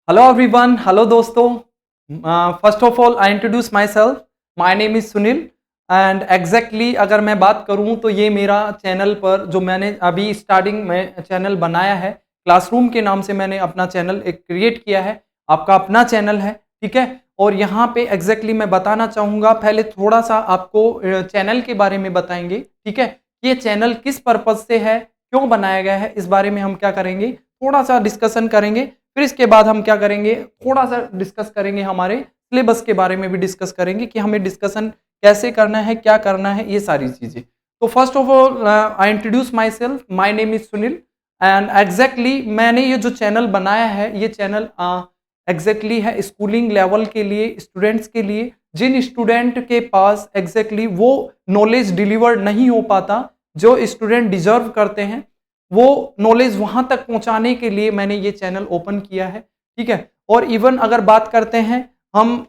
Hello everyone, hello दोस्तों। First of all I introduce my self. My name is Sunil and exactly अगर मैं बात करूं तो ये मेरा चैनल पर जो मैंने अभी स्टार्टिंग में चैनल बनाया है, क्लासरूम के नाम से मैंने अपना चैनल एक क्रिएट किया है। आपका अपना चैनल है, ठीक है। और यहाँ पे एग्जैक्टली मैं बताना चाहूँगा, पहले थोड़ा सा आपको चैनल के बारे में बताएंगे, ठीक है। ये चैनल किस पर्पज़ से है, क्यों बनाया गया है, इस बारे में हम क्या करेंगे, थोड़ा सा डिस्कशन करेंगे। फिर इसके बाद हम क्या करेंगे, थोड़ा सा डिस्कस करेंगे, हमारे सिलेबस के बारे में भी डिस्कस करेंगे कि हमें डिस्कशन कैसे करना है, क्या करना है, ये सारी चीज़ें। तो first of all I introduce my self, my name is Sunil and exactly मैंने ये जो चैनल बनाया है, ये चैनल एग्जैक्टली है स्कूलिंग लेवल के लिए, स्टूडेंट्स के लिए, जिन स्टूडेंट के पास एग्जैक्टली वो नॉलेज डिलीवर नहीं हो पाता जो स्टूडेंट डिजर्व करते हैं, वो नॉलेज वहां तक पहुंचाने के लिए मैंने ये चैनल ओपन किया है, ठीक है। और इवन अगर बात करते हैं, हम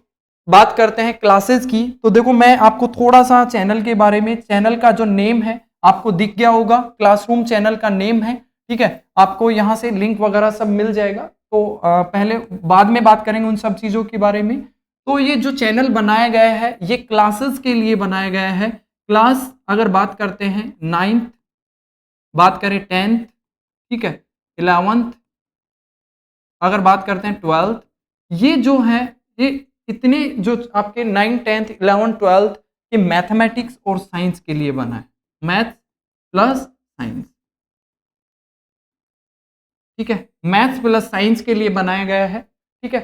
बात करते हैं क्लासेस की, तो देखो मैं आपको थोड़ा सा चैनल के बारे में, चैनल का जो नेम है आपको दिख गया होगा, क्लासरूम चैनल का नेम है, ठीक है। आपको यहाँ से लिंक वगैरह सब मिल जाएगा। तो पहले बाद में बात करेंगे उन सब चीज़ों के बारे में। तो ये जो चैनल बनाया गया है, ये क्लासेस के लिए बनाया गया है। क्लास अगर बात करते हैं 9th, बात करें 10th, ठीक है, 11th, अगर बात करते हैं 12th, ये जो है, ये इतने जो आपके 9, 10th, 11th, 12th ये मैथमेटिक्स और साइंस के लिए बना है, मैथ प्लस साइंस, ठीक है, मैथ्स प्लस साइंस के लिए बनाया गया है, ठीक है।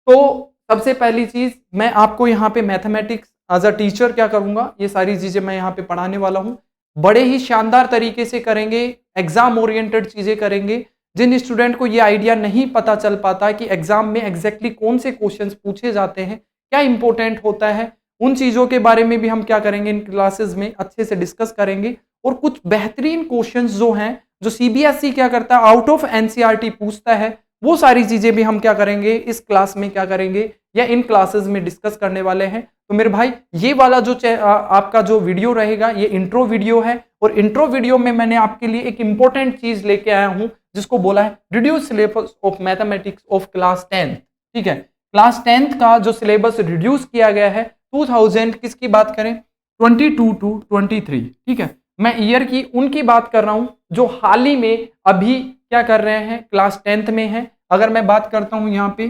तो सबसे पहली चीज मैं आपको यहाँ पे मैथमेटिक्स एज अ टीचर क्या करूंगा, ये सारी चीजें मैं यहाँ पे पढ़ाने वाला हूँ। बड़े ही शानदार तरीके से करेंगे, एग्जाम ओरिएंटेड चीजें करेंगे। जिन स्टूडेंट को ये आइडिया नहीं पता चल पाता कि एग्जाम में एग्जैक्टली कौन से क्वेश्चंस पूछे जाते हैं, क्या इंपॉर्टेंट होता है, उन चीजों के बारे में भी हम क्या करेंगे, इन क्लासेस में अच्छे से डिस्कस करेंगे। और कुछ बेहतरीन क्वेश्चंस जो हैं, जो सीबीएसई क्या करता है, आउट ऑफ एनसीईआरटी पूछता है, वो सारी चीजें भी हम क्या करेंगे, इस क्लास में क्या करेंगे या इन क्लासेस में डिस्कस करने वाले हैं। तो मेरे भाई, ये वाला जो आपका जो वीडियो रहेगा, ये इंट्रो वीडियो है। और इंट्रो वीडियो में मैंने आपके लिए एक इंपॉर्टेंट चीज लेके आया हूं, जिसको बोला है reduce syllabus of mathematics of class 10th, ठीक है। क्लास 10th का जो सिलेबस रिड्यूस किया गया है 2000 किसकी बात करें, 22 टू 23, ठीक है। मैं ईयर की उनकी बात कर रहा हूं जो हाल ही में अभी क्या कर रहे हैं, क्लास 10th में है। अगर मैं बात करता हूं यहाँ पे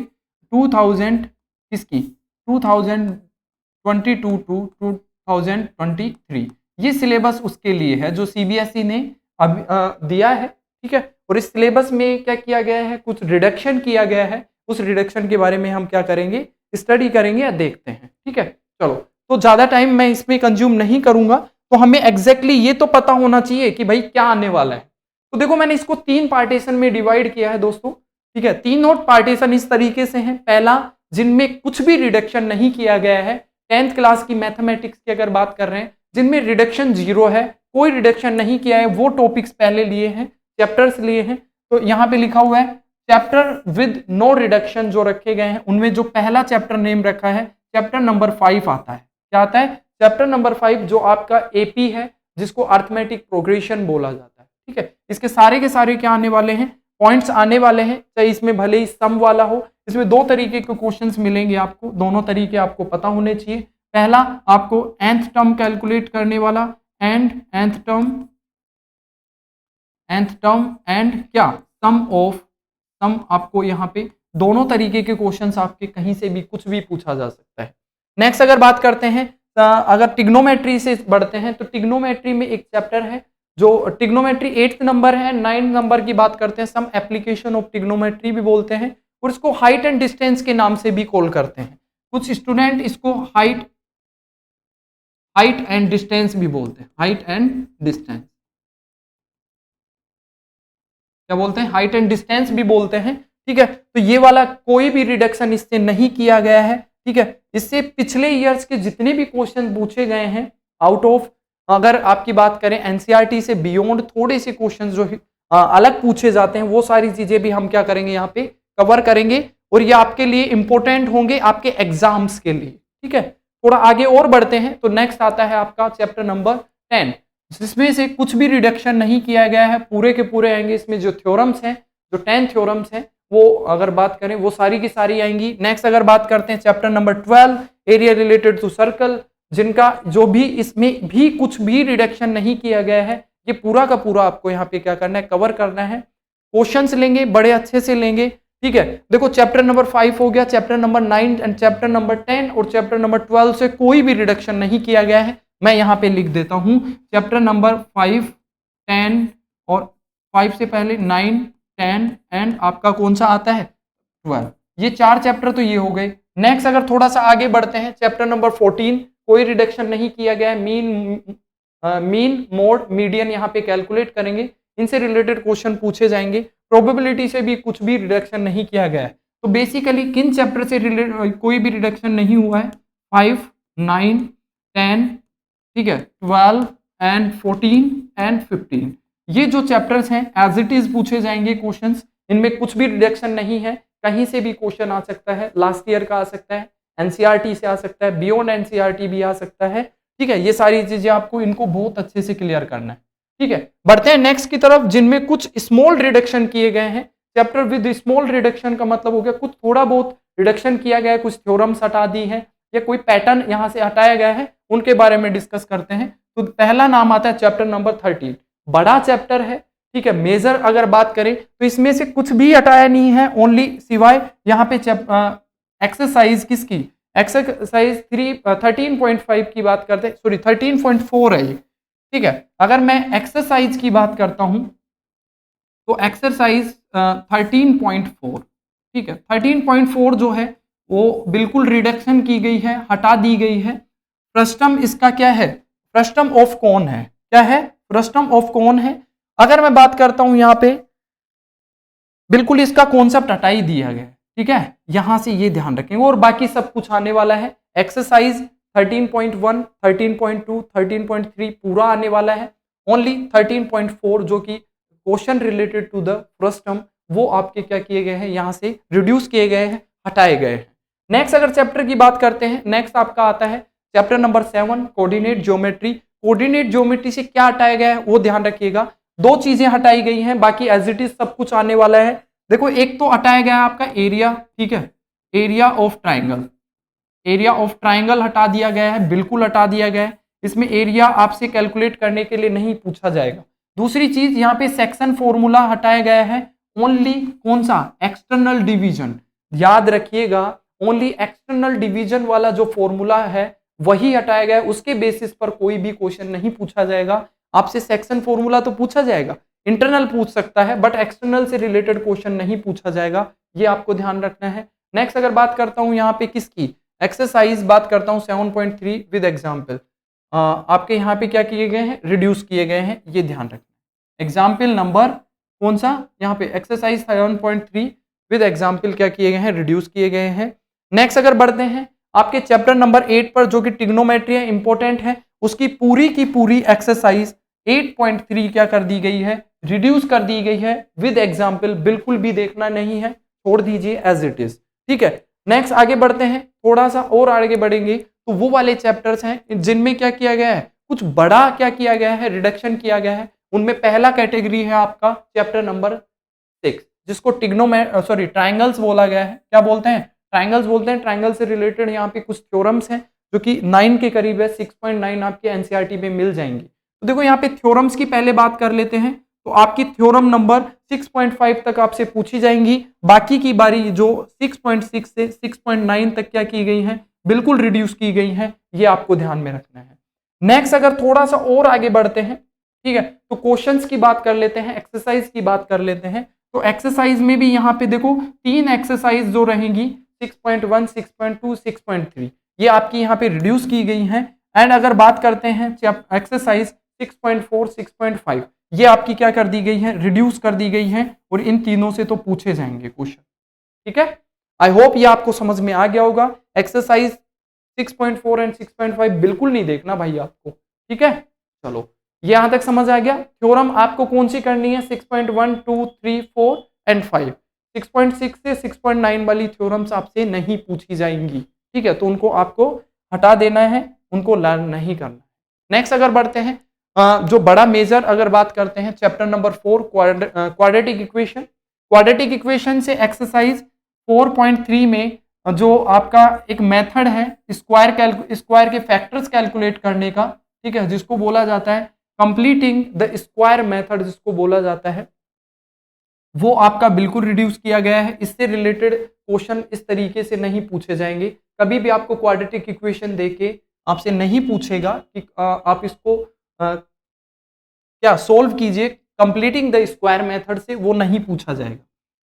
2000 किसकी, 2022 टू 2023, ये सिलेबस उसके लिए है जो सीबीएसई ने दिया है, ठीक है। और इस सिलेबस में क्या किया गया है, कुछ रिडक्शन किया गया है। उस रिडक्शन के बारे में हम क्या करेंगे, स्टडी करेंगे या देखते हैं, ठीक है। चलो, तो ज्यादा टाइम मैं इसमें कंज्यूम नहीं करूंगा। तो हमें एग्जैक्टली ये तो पता होना चाहिए कि भाई क्या आने वाला है। तो देखो मैंने इसको 3 पार्टीशन में डिवाइड किया है दोस्तों, ठीक है। तीनों पार्टीशन इस तरीके से हैं। पहला, जिनमें कुछ भी रिडक्शन नहीं किया गया है, 10th क्लास की मैथमेटिक्स की अगर बात कर रहे हैं, जिनमें रिडक्शन 0 है, कोई रिडक्शन नहीं किया है, वो टॉपिक्स पहले लिए हैं, चैप्टर्स लिए हैं। तो यहाँ पे लिखा हुआ है चैप्टर विद नो रिडक्शन जो रखे गए हैं, उनमें जो पहला चैप्टर नेम रखा है, चैप्टर नंबर 5 आता है। क्या आता है, चैप्टर नंबर 5, जो आपका एपी है, जिसको अर्थमेटिक प्रोग्रेशन बोला जाता है, ठीक है। इसके सारे के सारे क्या आने वाले हैं, पॉइंट्स आने वाले हैं। चाहे इसमें भले ही सम वाला हो, इसमें 2 तरीके के क्वेश्चंस मिलेंगे आपको, दोनों तरीके आपको पता होने चाहिए। पहला, आपको nth टर्म कैलकुलेट करने वाला, nth टर्म एंड क्या, सम आपको यहाँ पे दोनों तरीके के क्वेश्चंस आपके कहीं से भी कुछ भी पूछा जा सकता है। नेक्स्ट अगर बात करते हैं, अगर टिग्नोमेट्री से बढ़ते हैं, तो टिग्नोमेट्री में एक चैप्टर है जो टिग्नोमेट्री 8th नंबर है। 9th नंबर की बात करते हैं, सम एप्लीकेशन ऑफ टिग्नोमेट्री भी बोलते हैं, और इसको हाइट एंड डिस्टेंस के नाम से भी कॉल करते हैं। कुछ स्टूडेंट इसको हाइट एंड डिस्टेंस भी बोलते हैं, हाइट एंड डिस्टेंस क्या बोलते हैं, हाइट एंड डिस्टेंस भी बोलते हैं, ठीक है। तो ये वाला कोई भी रिडक्शन इससे नहीं किया गया है, ठीक है। इससे पिछले ईयर्स के जितने भी क्वेश्चन पूछे गए हैं, आउट ऑफ, अगर आपकी बात करें एनसीईआरटी से बियॉन्ड थोड़े से क्वेश्चन जो अलग पूछे जाते हैं, वो सारी चीजें भी हम क्या करेंगे, यहाँ पे कवर करेंगे। और ये आपके लिए इंपॉर्टेंट होंगे आपके एग्जाम्स के लिए, ठीक है। थोड़ा आगे और बढ़ते हैं, तो नेक्स्ट आता है आपका चैप्टर नंबर 10, जिसमें से कुछ भी रिडक्शन नहीं किया गया है, पूरे के पूरे आएंगे। इसमें जो थ्योरम्स हैं, जो 10 थ्योरम्स हैं, वो अगर बात करें वो सारी की सारी आएंगी। नेक्स्ट अगर बात करते हैं chapter number 12 area related to circle, जिनका जो भी इसमें भी कुछ भी रिडक्शन नहीं किया गया है, ये पूरा का पूरा आपको यहाँ पे क्या करना है, कवर करना है। क्वेश्चंस लेंगे, बड़े अच्छे से लेंगे, ठीक है। देखो चैप्टर नंबर 5 हो गया, chapter number 9 and chapter number 10 और चैप्टर नंबर 12 से कोई भी रिडक्शन नहीं किया गया है। मैं यहाँ पे लिख देता हूँ चैप्टर नंबर 5, 10 और 5 से पहले 9, 10 एंड आपका कौन सा आता है 12। ये 4 चैप्टर तो ये हो गए। नेक्स्ट अगर थोड़ा सा आगे बढ़ते हैं, चैप्टर नंबर 14 कोई रिडक्शन नहीं किया गया है। मीन मोड मीडियन यहाँ पे कैलकुलेट करेंगे, इनसे रिलेटेड क्वेश्चन पूछे जाएंगे। प्रोबेबिलिटी से भी कुछ भी रिडक्शन नहीं किया गया है। तो बेसिकली किन चैप्टर से रिलेटेड कोई भी रिडक्शन नहीं हुआ है, 5, 9, 10, ठीक है, 12 एंड 14 एंड 15, ये जो चैप्टर्स हैं एज इट इज पूछे जाएंगे क्वेश्चंस। इनमें कुछ भी रिडक्शन नहीं है, कहीं से भी क्वेश्चन आ सकता है, लास्ट ईयर का आ सकता है, एनसीईआरटी से आ सकता है, बियॉन्ड एनसीईआरटी भी आ सकता है, ठीक है। ये सारी चीजें आपको इनको बहुत अच्छे से क्लियर करना है, ठीक है। बढ़ते हैं नेक्स्ट की तरफ, जिनमें कुछ स्मॉल रिडक्शन किए गए हैं। चैप्टर विद स्मॉल रिडक्शन का मतलब हो गया कुछ थोड़ा बहुत रिडक्शन किया गया है, कुछ थ्योरम्स हटा दी हैं या कोई पैटर्न यहां से हटाया गया है, उनके बारे में डिस्कस करते हैं। तो पहला नाम आता है चैप्टर नंबर 13, बड़ा चैप्टर है, ठीक है। मेजर अगर बात करें तो इसमें से कुछ भी हटाया नहीं है, ओनली सिवाय यहाँ पे एक्सरसाइज किसकी, एक्सरसाइज 13.5 की बात करते हैं, सॉरी 13.4 है ये, ठीक है। अगर मैं एक्सरसाइज की बात करता हूं तो एक्सरसाइज 13.4, ठीक है, 13.4 जो है वो बिल्कुल रिडक्शन की गई है, हटा दी गई है। फ्रस्टम इसका क्या है, फ्रस्टम ऑफ कौन है, क्या है, फ्रस्टम ऑफ कौन है। अगर मैं बात करता हूं यहाँ पे बिल्कुल इसका कॉन्सेप्ट हटा ही दिया गया है, ठीक है। यहां से ये ध्यान रखेंगे और बाकी सब कुछ आने वाला है। एक्सरसाइज 13.1, 13.2, 13.3 पूरा आने वाला है। ओनली 13.4 जो कि question related to the frustum, वो आपके क्या किए गए हैं, यहां से रिड्यूस किए गए हैं, हटाए गए हैं। नेक्स्ट अगर चैप्टर की बात करते हैं, नेक्स्ट आपका आता है chapter number 7 coordinate geometry. Coordinate geometry से क्या हटाया गया है वो ध्यान रखिएगा। दो चीजें हटाई गई हैं, बाकी एज इट इज सब कुछ आने वाला है। देखो एक तो हटाया गया है आपका एरिया, ठीक है, area of triangle, area of triangle हटा दिया गया है, बिल्कुल हटा दिया गया है। इसमें एरिया आपसे कैलकुलेट करने के लिए नहीं पूछा जाएगा। दूसरी चीज यहाँ पे सेक्शन फॉर्मूला हटाया गया है, ओनली कौन सा, एक्सटर्नल डिवीजन। याद रखिएगा ओनली एक्सटर्नल डिवीजन वाला जो फॉर्मूला है वही हटाया गया है, उसके बेसिस पर कोई भी क्वेश्चन नहीं पूछा जाएगा। आपसे सेक्शन फॉर्मूला तो पूछा जाएगा, इंटरनल पूछ सकता है, बट एक्सटर्नल से रिलेटेड क्वेश्चन नहीं पूछा जाएगा, ये आपको ध्यान रखना है। नेक्स्ट अगर बात करता हूं यहाँ पे किसकी, एक्सरसाइज बात करता हूं 7.3 विद एग्जाम्पल। आपके यहाँ पे क्या किए गए हैं, रिड्यूस किए गए हैं, ये ध्यान रखना। एग्जाम्पल नंबर कौन सा, यहाँ पे एक्सरसाइज 7.3 विद एग्जाम्पल क्या किए गए हैं, रिड्यूस किए गए हैं। नेक्स्ट अगर बढ़ते हैं आपके चैप्टर नंबर 8 पर, जो कि ट्रिग्नोमेट्री है, इंपॉर्टेंट है, उसकी पूरी की पूरी एक्सरसाइज 8.3 क्या कर दी गई है, रिड्यूस कर दी गई है विद एग्जाम्पल। बिल्कुल भी देखना नहीं है, छोड़ दीजिए एज इट इज, ठीक है। नेक्स्ट आगे बढ़ते हैं, थोड़ा सा और आगे बढ़ेंगे तो वो वाले चैप्टर्स हैं जिनमें क्या किया गया है, कुछ बड़ा क्या किया गया है, रिडक्शन किया गया है। उनमें पहला कैटेगरी है आपका चैप्टर नंबर 6, जिसको ट्राइंगल्स बोला गया है। क्या बोलते हैं, ट्राइंगल्स बोलते हैं। ट्राइंगल से रिलेटेड यहाँ पे कुछ थ्योरम्स हैं जो कि 9 के करीब है, 6.9 आपके एनसीईआरटी में मिल जाएंगी। तो देखो यहाँ पे थ्योरम्स की पहले बात कर लेते हैं, तो आपकी थ्योरम नंबर 6.5 तक आपसे पूछी जाएंगी। बाकी की बारी जो 6.6 से 6.9 तक क्या की गई है, बिल्कुल रिड्यूस की गई है, ये आपको ध्यान में रखना है। नेक्स्ट अगर थोड़ा सा और आगे बढ़ते हैं, ठीक है, तो क्वेश्चंस की बात कर लेते हैं, एक्सरसाइज की बात कर लेते हैं। तो एक्सरसाइज में भी यहाँ पे देखो 3 एक्सरसाइज जो रहेंगी, 6.1, 6.2, 6.3, ये आपकी यहाँ पे रिड्यूस की गई हैं। एंड अगर बात करते हैं एक्सरसाइज 6.4, 6.5, ये आपकी क्या कर दी गई है, रिड्यूस कर दी गई है, और इन तीनों से तो पूछे जाएंगे क्वेश्चन, ठीक है। आई होप ये आपको समझ में आ गया होगा। एक्सरसाइज 6.4 एंड 6.5 बिल्कुल नहीं देखना भाई आपको, ठीक है। चलो ये यहां तक समझ आ गया। थ्योरम आपको कौन सी करनी है, 6.1, 2, 3, 4 एंड 5। 6.6 से 6.9 वाली थ्योरम्स आपसे नहीं पूछी जाएंगी, ठीक है, तो उनको आपको हटा देना है, उनको लर्न नहीं करना है। नेक्स्ट अगर बढ़ते हैं, जो बड़ा मेजर अगर बात करते हैं, chapter number 4 quadratic equation. Quadratic equation से एक्सरसाइज 4.3 में जो आपका एक मेथड है स्क्वायर के फैक्टर्स कैलकुलेट करने का, ठीक है, जिसको बोला जाता है कंप्लीटिंग द स्क्वायर मेथड, जिसको बोला जाता है, वो आपका बिल्कुल रिड्यूस किया गया है। इससे रिलेटेड क्वेश्चन इस तरीके से नहीं पूछे जाएंगे। कभी भी आपको क्वाड्रेटिक इक्वेशन देके आपसे नहीं पूछेगा कि आप इसको क्या सोल्व कीजिए कंप्लीटिंग द स्क्वायर मेथड से, वो नहीं पूछा जाएगा।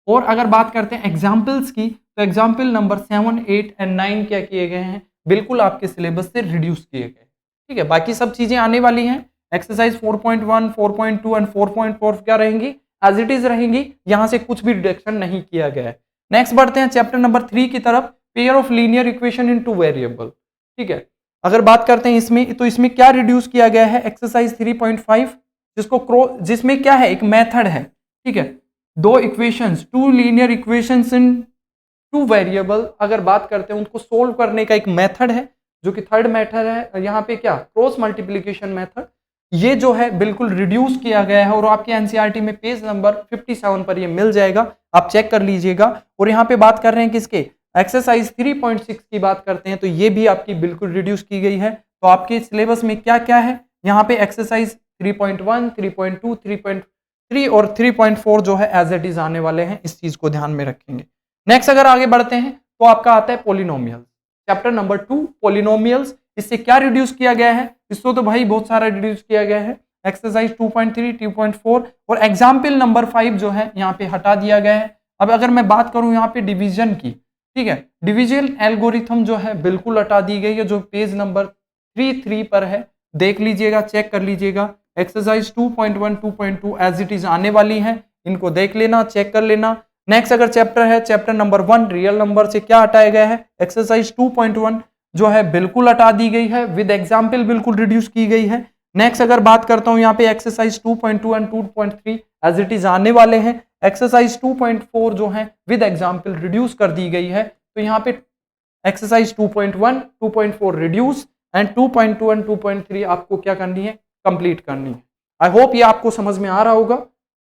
और अगर बात करते हैं एग्जाम्पल्स की, तो एग्जाम्पल नंबर 7, 8 एंड 9 क्या किए गए हैं, बिल्कुल आपके सिलेबस से रिड्यूस किए गए, ठीक है। बाकी सब चीजें आने वाली हैं। एक्सरसाइज 4.1, 4.2 एंड 4.4 क्या रहेंगी, एज इट इज रहेंगी, यहां से कुछ भी डिडक्शन नहीं किया गया है। नेक्स्ट बढ़ते हैं चैप्टर नंबर 3 की तरफ, pair of linear equation in two variable, ठीक है। अगर बात करते हैं इसमें, तो इसमें क्या रिड्यूस किया गया है, एक्सरसाइज 3.5, जिसमें क्या है, एक मेथड है, ठीक है, दो equations, two linear equations in two variable, अगर बात करते हैं उनको सोल्व करने का एक मेथड है, जो कि थर्ड मेथड है यहाँ पे क्या, क्रॉस मल्टीप्लीकेशन मेथड। ये जो है बिल्कुल रिड्यूस किया गया है और आपके एनसीईआरटी में पेज नंबर 57 पर ये मिल जाएगा, आप चेक कर लीजिएगा। और यहाँ पे बात कर रहे हैं किसके, एक्सरसाइज 3.6 की बात करते हैं, तो ये भी आपकी बिल्कुल रिड्यूस की गई है। तो आपके सिलेबस में क्या क्या है, यहाँ पे एक्सरसाइज 3.1, 3.2, 3.3 और 3.4 जो है एज इट इज आने वाले हैं, इस चीज को ध्यान में रखेंगे। नेक्स्ट अगर आगे बढ़ते हैं तो आपका आता है पॉलिनोमियल्स, चैप्टर नंबर 2 पॉलिनोमियल्स। इससे क्या रिड्यूस किया गया है, इसको तो भाई बहुत सारा रिड्यूस किया गया है। एक्सरसाइज 2.3, 2.4 और एग्जाम्पल नंबर 5 जो है यहाँ पे हटा दिया गया है। अब अगर मैं बात करूं यहाँ पे डिवीजन की, ठीक है, डिवीजन एल्गोरिथम जो है बिल्कुल हटा दी गई है, जो पेज नंबर 3 पर है, देख लीजिएगा, चेक कर लीजिएगा। एक्सरसाइज 2.1, 2.2 एज इट इज आने वाली है, इनको देख लेना, चेक कर लेना। नेक्स्ट अगर चैप्टर है, चैप्टर नंबर 1 रियल नंबर से क्या हटाया गया है, एक्सरसाइज 2.1 जो है बिल्कुल हटा दी गई है, विद एग्जाम्पल बिल्कुल रिड्यूस की गई है। नेक्स्ट अगर बात करता हूं यहाँ पे exercise 2.2 and 2.3 as it is आने वाले हैं। एक्सरसाइज 2.4 जो है विद एग्जाम्पल रिड्यूस कर दी गई है, तो यहाँ पे एक्सरसाइज 2.1, 2.4 रिड्यूस एंड 2.2 एंड 2.3 आपको क्या करनी है, कंप्लीट करनी है। आई होप ये आपको समझ में आ रहा होगा,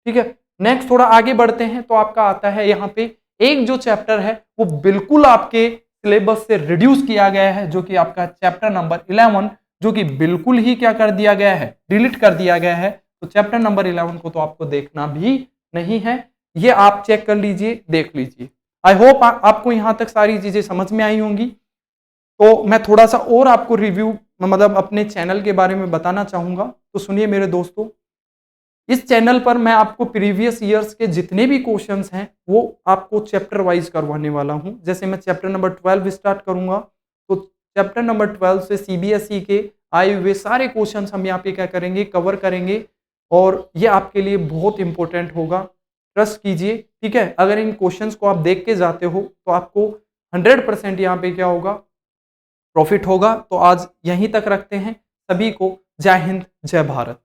ठीक है। नेक्स्ट थोड़ा आगे बढ़ते हैं, तो आपका आता है यहाँ पे एक जो चैप्टर है वो बिल्कुल आपके सिलेबस से रिड्यूस किया गया है, जो कि आपका चैप्टर नंबर 11, जो कि बिल्कुल ही क्या कर दिया गया है, डिलीट कर दिया गया है। तो चैप्टर नंबर 11 को तो आपको देखना भी नहीं है, ये आप चेक कर लीजिए, देख लीजिए। आई होप आपको यहां तक सारी चीजें समझ में आई होंगी। तो मैं थोड़ा सा और आपको रिव्यू मतलब अपने चैनल के बारे में बताना चाहूंगा, तो सुनिए मेरे दोस्तों। इस चैनल पर मैं आपको प्रीवियस ईयर्स के जितने भी क्वेश्चंस हैं वो आपको चैप्टर वाइज करवाने वाला हूं। जैसे मैं चैप्टर नंबर 12 स्टार्ट करूंगा, तो चैप्टर नंबर 12 से सीबीएसई के आए हुए सारे क्वेश्चंस हम यहाँ पे क्या करेंगे, कवर करेंगे, और ये आपके लिए बहुत इंपॉर्टेंट होगा, ट्रस्ट कीजिए, ठीक है। अगर इन क्वेश्चंस को आप देख के जाते हो तो आपको 100% यहाँ पे क्या होगा, प्रॉफिट होगा। तो आज यहीं तक रखते हैं, सभी को जय हिंद, जय भारत।